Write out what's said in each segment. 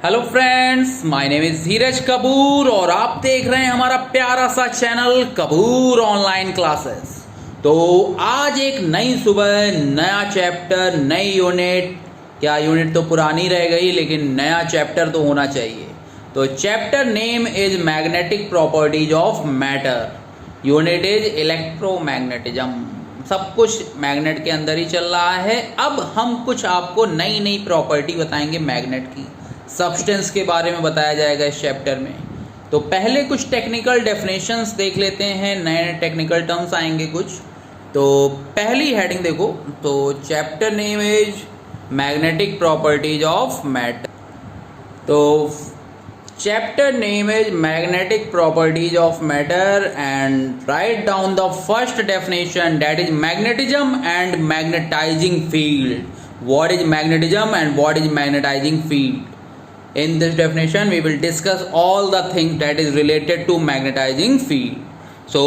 Hello friends, my name is Dheeraj Kapoor और आप देख रहे हैं हमारा प्यारा सा चैनल कपूर ऑनलाइन क्लासेस। तो आज एक नई सुबह, नया चैप्टर, नई यूनिट। क्या यूनिट तो पुरानी रह गई, लेकिन नया चैप्टर तो होना चाहिए। तो chapter name is magnetic properties of matter, unit is electromagnetism. सब कुछ मैग्नेट के अंदर ही चल रहा है। अब हम कुछ आपको नई नई प्रॉपर्टी बताएंगे मैग्नेट की, सब्सटेंस के बारे में बताया जाएगा इस चैप्टर में। तो पहले कुछ टेक्निकल डेफिनेशंस देख लेते हैं, नए टेक्निकल टर्म्स आएंगे कुछ। तो पहली हेडिंग देखो, तो chapter name is magnetic properties of matter. तो chapter name is magnetic properties of matter and write down the first definition, that is magnetism and magnetising field. What is magnetism and what is magnetising field? In this definition, we will discuss all the things that is related to magnetizing field. So,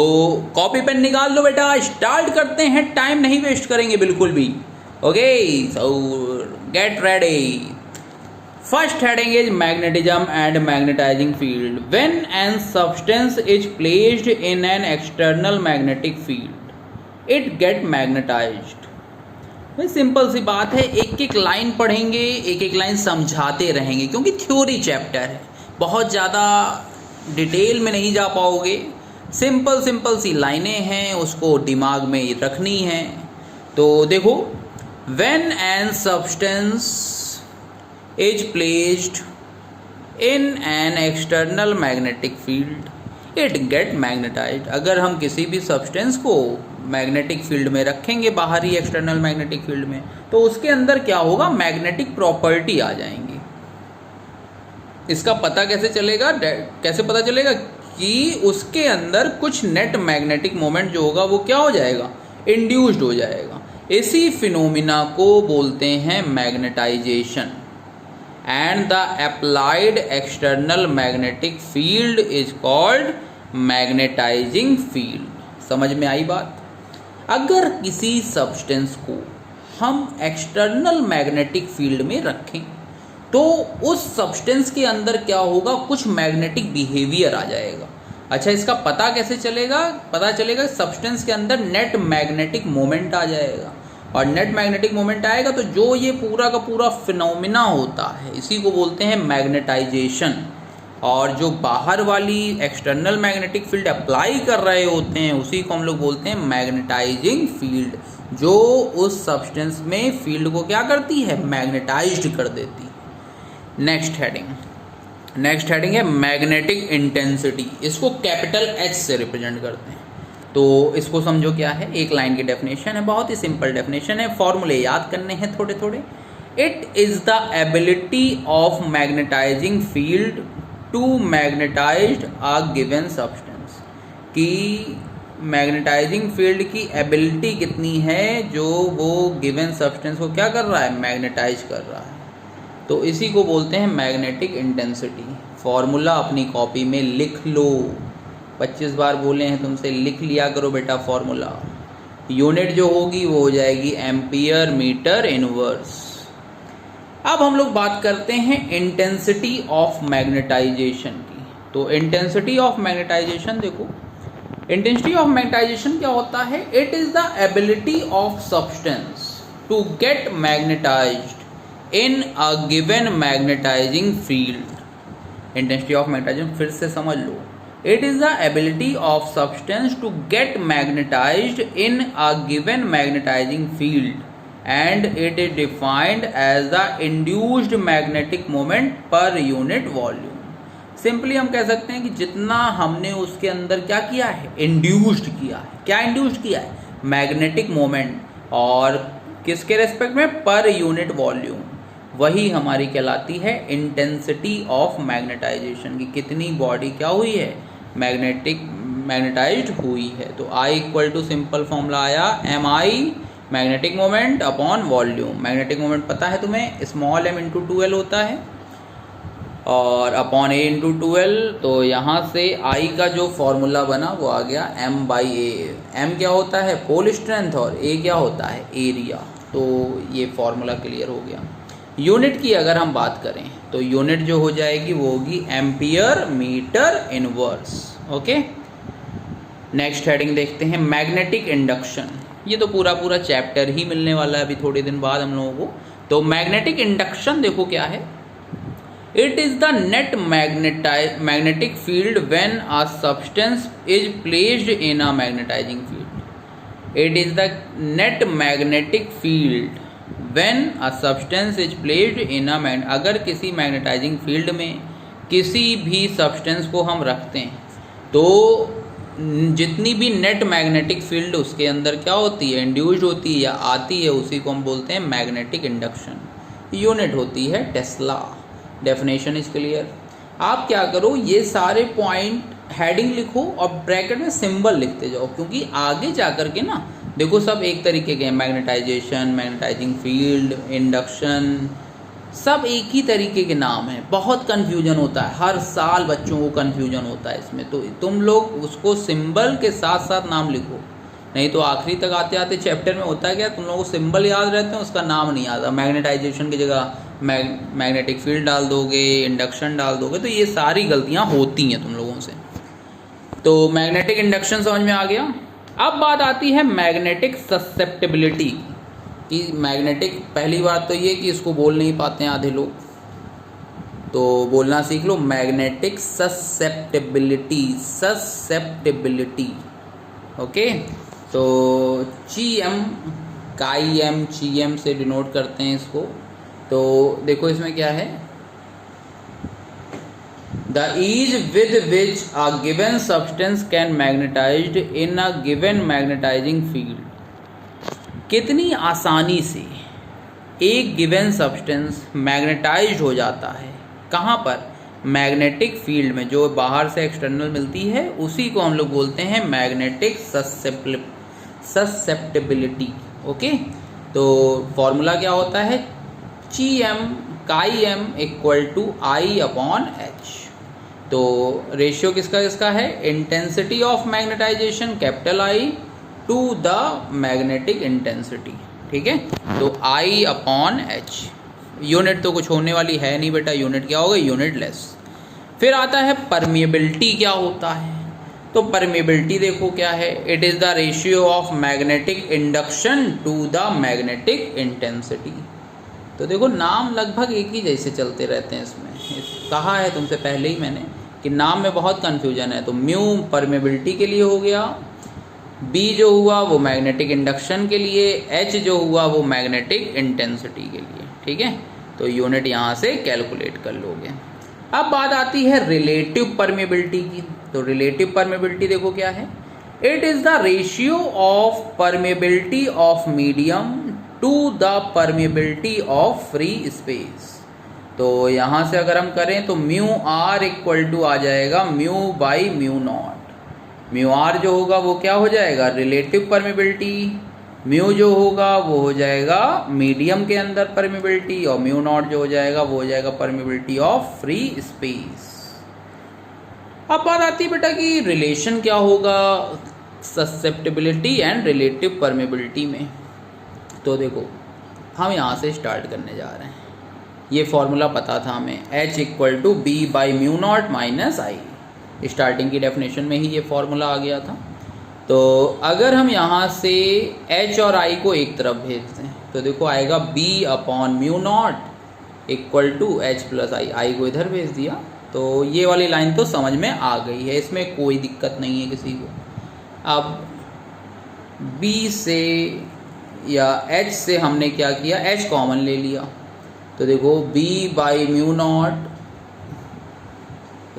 copy pen निकाल लो बेटा, start करते हैं, time नहीं waste करेंगे बिल्कुल भी। Okay, so get ready. First heading is magnetism and magnetizing field. When an substance is placed in an external magnetic field, it get magnetized. भाई सिंपल सी बात है, एक एक लाइन पढ़ेंगे, एक एक लाइन समझाते रहेंगे, क्योंकि थ्योरी चैप्टर है, बहुत ज़्यादा डिटेल में नहीं जा पाओगे। सिंपल सिंपल सी लाइनें हैं, उसको दिमाग में रखनी है। तो देखो, when an substance is placed in an external magnetic field it get magnetised. अगर हम किसी भी सब्सटेंस को मैग्नेटिक फील्ड में रखेंगे, बाहरी एक्सटर्नल मैग्नेटिक फील्ड में, तो उसके अंदर क्या होगा, मैग्नेटिक प्रॉपर्टी आ जाएंगी। इसका पता कैसे चलेगा, कैसे पता चलेगा कि उसके अंदर कुछ नेट मैग्नेटिक मोमेंट जो होगा वो क्या हो जाएगा, इंड्यूस्ड हो जाएगा। इसी फिनोमिना को बोलते हैं magnetisation. And the applied external magnetic field is called magnetising field. समझ में आई बात? अगर किसी सब्सटेंस को हम एक्सटर्नल मैग्नेटिक फील्ड में रखें तो उस सब्सटेंस के अंदर क्या होगा, कुछ मैग्नेटिक बिहेवियर आ जाएगा। अच्छा, इसका पता कैसे चलेगा? पता चलेगा सब्सटेंस के अंदर नेट मैग्नेटिक मोमेंट आ जाएगा, और नेट मैग्नेटिक मोमेंट आएगा तो जो ये पूरा का पूरा फिनोमिना होता है, इसी को बोलते हैं मैग्नेटाइजेशन। और जो बाहर वाली एक्सटर्नल मैग्नेटिक फील्ड अप्लाई कर रहे होते हैं, उसी को हम लोग बोलते हैं मैग्नेटाइजिंग फील्ड, जो उस सब्सटेंस में फील्ड को क्या करती है, मैग्नेटाइज्ड कर देती है। नेक्स्ट हेडिंग है मैग्नेटिक इंटेंसिटी। इसको कैपिटल एच से रिप्रेजेंट करते हैं। तो इसको समझो क्या है, एक लाइन की डेफिनेशन है, बहुत ही सिंपल डेफिनेशन है, फॉर्मूले याद करने हैं थोड़े थोड़े। It is the ability of magnetising field to magnetised a given substance. कि मैग्नेटाइजिंग फील्ड की एबिलिटी कितनी है, जो वो गिवन सब्सटेंस को क्या कर रहा है, मैग्नेटाइज कर रहा है। तो इसी को बोलते हैं मैग्नेटिक इंटेंसिटी। फॉर्मूला अपनी कॉपी में लिख लो, 25 बार बोले हैं तुमसे, लिख लिया करो बेटा फॉर्मूला। यूनिट जो होगी वो हो जाएगी एम्पियर मीटर इनवर्स। अब हम लोग बात करते हैं इंटेंसिटी ऑफ मैग्नेटाइजेशन की। तो इंटेंसिटी ऑफ मैग्नेटाइजेशन देखो, इंटेंसिटी ऑफ मैग्नेटाइजेशन क्या होता है, it is the ability of substance to get magnetised in a given magnetising field. Intensity of magnetisation फिर से समझ लो, it is the ability of substance to get magnetised in a given magnetising field and it is defined as the induced magnetic moment per unit volume। Simply हम कह सकते हैं कि जितना हमने उसके अंदर क्या किया है, इंड्यूस्ड किया है। क्या इंड्यूस्ड किया है, मैग्नेटिक मोमेंट, और किसके रेस्पेक्ट में, पर यूनिट वॉल्यूम। वही हमारी कहलाती है इंटेंसिटी ऑफ मैग्नेटाइजेशन की, कितनी बॉडी क्या हुई है, मैग्नेटाइज्ड हुई है। तो I equal to simple formula आया MI magnetic moment upon volume. Magnetic moment पता है तुम्हें, स्मॉल m इंटू 2l होता है, और अपॉन a इंटू 2l। तो यहाँ से I का जो फॉर्मूला बना वो आ गया m/a। m क्या होता है, पोल स्ट्रेंथ, और a क्या होता है, एरिया। तो ये फॉर्मूला क्लियर हो गया। यूनिट की अगर हम बात करें तो यूनिट जो हो जाएगी वो होगी ampere metre inverse. Okay, next heading देखते हैं मैग्नेटिक इंडक्शन। ये तो पूरा पूरा चैप्टर ही मिलने वाला है अभी थोड़े दिन बाद हम लोगों को। तो मैग्नेटिक इंडक्शन देखो क्या है, it is the net magnetic field when a substance is placed in a magnetising field. It is the net magnetic field when a substance is placed in a अगर किसी मैग्नेटाइजिंग फील्ड में किसी भी substance को हम रखते हैं तो जितनी भी नेट मैग्नेटिक फील्ड उसके अंदर क्या होती है, इंड्यूस्ड होती है या आती है, उसी को हम बोलते हैं मैग्नेटिक इंडक्शन। यूनिट होती है टेस्ला। Definition is clear. आप क्या करो, ये सारे पॉइंट हेडिंग लिखो और ब्रैकेट में सिंबल लिखते जाओ, क्योंकि आगे जा कर के ना देखो सब एक तरीके के हैं, मैग्नेटाइजेशन, मैग्नेटाइजिंग फील्ड, इंडक्शन, सब एक ही तरीके के नाम हैं। बहुत कन्फ्यूजन होता है, हर साल बच्चों को कन्फ्यूजन होता है इसमें। तो तुम लोग उसको सिंबल के साथ साथ नाम लिखो, नहीं तो आखिरी तक आते आते चैप्टर में होता है क्या, तुम लोगों को सिंबल याद रहते हैं, उसका नाम नहीं आता। मैग्नेटाइजेशन की जगह मैग्नेटिक फील्ड डाल दोगे, इंडक्शन डाल दोगे, तो ये सारी गलतियाँ होती हैं तुम लोगों से। तो मैग्नेटिक इंडक्शन समझ में आ गया। अब बात आती है मैग्नेटिक ससेप्टिबिलिटी की। मैग्नेटिक, पहली बात तो ये कि इसको बोल नहीं पाते हैं आधे लोग, तो बोलना सीख लो। Magnetic susceptibility, susceptibility. ओके, तो GM, काई-M, GM से डिनोट करते हैं इसको। तो देखो इसमें क्या है, The ease with which a given substance can magnetized in a given magnetizing field। कितनी आसानी से एक गिवन सब्सटेंस मैग्नेटाइज्ड हो जाता है, कहाँ पर, मैग्नेटिक फील्ड में, जो बाहर से एक्सटर्नल मिलती है, उसी को हम लोग बोलते हैं मैग्नेटिक ससेप्टिबिलिटी। ओके, तो फॉर्मूला क्या होता है, GM काई-M इक्वल टू I/H। तो रेशियो किसका किसका है, intensity of magnetisation capital I to the magnetic intensity. ठीक है, तो I/H। यूनिट तो कुछ होने वाली है नहीं बेटा, यूनिट क्या होगा, यूनिट लेस। फिर आता है परमिएबिलिटी। क्या होता है, तो परमिएबिलिटी देखो क्या है, it is the ratio of magnetic induction to the magnetic intensity. तो देखो नाम लगभग एक ही जैसे चलते रहते हैं इसमें। कहा है तुमसे पहले ही मैंने कि नाम में बहुत कन्फ्यूजन है। तो म्यू परमेबिलिटी के लिए हो गया, बी जो हुआ वो मैग्नेटिक इंडक्शन के लिए, एच जो हुआ वो मैग्नेटिक इंटेंसिटी के लिए। ठीक है, तो यूनिट यहाँ से कैलकुलेट कर लोगे। अब बात आती है रिलेटिव परमेबिलिटी की। तो रिलेटिव परमेबिलिटी देखो क्या है, it is the ratio of permeability of medium to the permeability of free space. तो यहाँ से अगर हम करें तो म्यू आर इक्वल टू आ जाएगा mu by mu nought. Mu R जो होगा वो क्या हो जाएगा, रिलेटिव परमेबिलिटी, म्यू जो होगा वो हो जाएगा मीडियम के अंदर परमेबिलिटी, और म्यू नॉट जो हो जाएगा वो हो जाएगा परमेबिलिटी ऑफ फ्री स्पेस। अब बात आती है बेटा कि रिलेशन क्या होगा ससेप्टिबिलिटी एंड रिलेटिव परमेबिलिटी में। तो देखो हम यहाँ से स्टार्ट करने जा रहे हैं। ये फॉर्मूला पता था हमें, H equal to B by mu nought minus I. Starting की डेफिनेशन में ही ये फॉर्मूला आ गया था। तो अगर हम यहाँ से H और I को एक तरफ भेजते हैं तो देखो आएगा B/म्यू nought equal to H plus I. I को इधर भेज दिया, तो ये वाली लाइन तो समझ में आ गई है, इसमें कोई दिक्कत नहीं है किसी को। अब B से या H से हमने क्या किया, H कॉमन ले लिया। तो देखो B/म्यू nought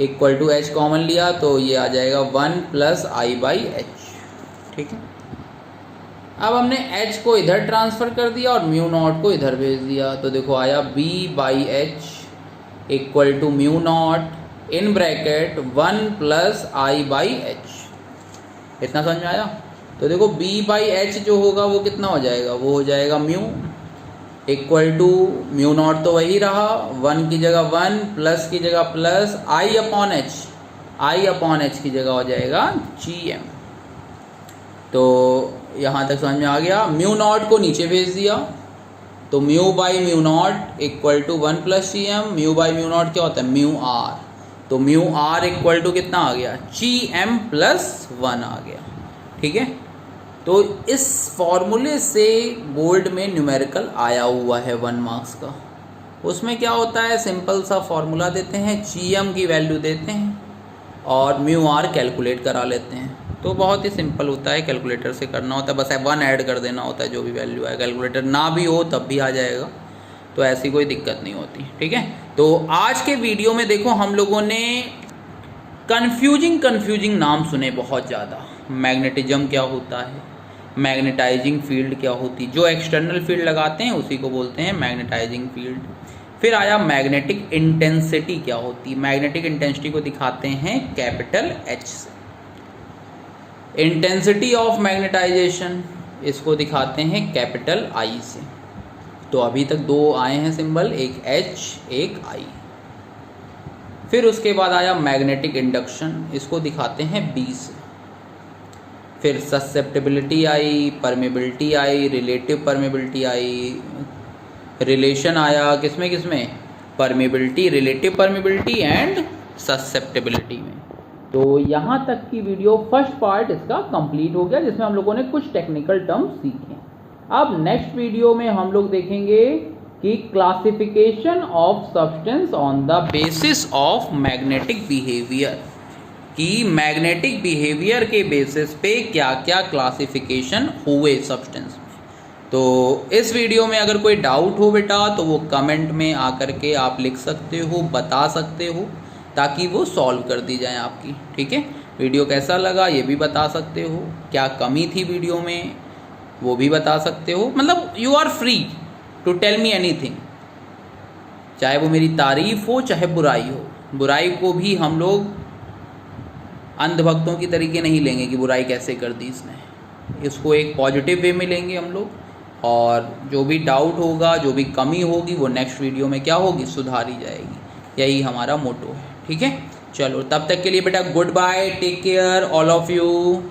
equal to H common लिया तो ये आ जाएगा 1 प्लस I/H। ठीक है, अब हमने H को इधर ट्रांसफ़र कर दिया और म्यू नॉट को इधर भेज दिया। तो देखो आया B/H equal to mu nought in bracket 1 plus I/H। इतना समझ में आया। तो देखो B/H जो होगा वो कितना हो जाएगा, वो हो जाएगा mu equal to mu nought तो वही रहा, 1 की जगह 1 प्लस की जगह प्लस I/H, I/H की जगह हो जाएगा GM। तो यहाँ तक समझ में आ गया। म्यू नॉट को नीचे भेज दिया तो mu by mu nought equal to 1 plus C M. Mu by mu nought क्या होता है, म्यू आर। तो म्यू आर इक्वल टू कितना आ गया, ची एम प्लस 1 आ गया। ठीक है, तो इस फॉर्मूले से बोर्ड में न्यूमेरिकल आया हुआ है 1 मार्क्स का। उसमें क्या होता है, सिंपल सा फॉर्मूला देते हैं, ची एम की वैल्यू देते हैं और म्यू आर कैलकुलेट करा लेते हैं। तो बहुत ही सिंपल होता है, कैलकुलेटर से करना होता है, बस 1 ऐड कर देना होता है, जो भी वैल्यू है। कैलकुलेटर ना भी हो तब भी आ जाएगा, तो ऐसी कोई दिक्कत नहीं होती। ठीक है, तो आज के वीडियो में देखो हम लोगों ने कन्फ्यूजिंग नाम सुने बहुत ज़्यादा। मैग्नेटिज्म क्या होता है, मैग्नेटाइजिंग फील्ड क्या होती, जो एक्सटर्नल फील्ड लगाते हैं उसी को बोलते हैं मैग्नेटाइजिंग फील्ड। फिर आया मैग्नेटिक इंटेंसिटी क्या होती, मैग्नेटिक इंटेंसिटी को दिखाते हैं कैपिटल एच से। इंटेंसिटी ऑफ मैग्नेटाइजेशन इसको दिखाते हैं कैपिटल आई से। तो अभी तक 2 आए हैं सिंबल, एक एच एक आई। फिर उसके बाद आया मैग्नेटिक इंडक्शन, इसको दिखाते हैं बी से। फिर ससेप्टिबिलिटी आई, परमेबिलिटी आई, रिलेटिव परमेबिलिटी आई, रिलेशन आया किसमें, permeability, relative permeability and susceptibility में। तो यहाँ तक की वीडियो फर्स्ट पार्ट इसका कंप्लीट हो गया, जिसमें हम लोगों ने कुछ टेक्निकल टर्म्स सीखे। अब नेक्स्ट वीडियो में हम लोग देखेंगे कि classification of substance on the basis of magnetic behaviour, कि मैग्नेटिक बिहेवियर के बेसिस पे क्या क्या क्लासिफिकेशन हुए सब्सटेंस में। तो इस वीडियो में अगर कोई डाउट हो बेटा तो वो कमेंट में आकर के आप लिख सकते हो, बता सकते हो, ताकि वो सॉल्व कर दी जाए आपकी। ठीक है, वीडियो कैसा लगा ये भी बता सकते हो, क्या कमी थी वीडियो में वो भी बता सकते हो। मतलब you are free to tell me anything, चाहे वो मेरी तारीफ हो चाहे बुराई हो। बुराई को भी हम लोग अंधभक्तों की तरीके नहीं लेंगे कि बुराई कैसे कर दी इसने, इसको एक पॉजिटिव वे में लेंगे हम लोग। और जो भी डाउट होगा, जो भी कमी होगी, वो नेक्स्ट वीडियो में क्या होगी, सुधारी जाएगी। यही हमारा मोटो है। ठीक है, चलो तब तक के लिए बेटा goodbye, take care all of you.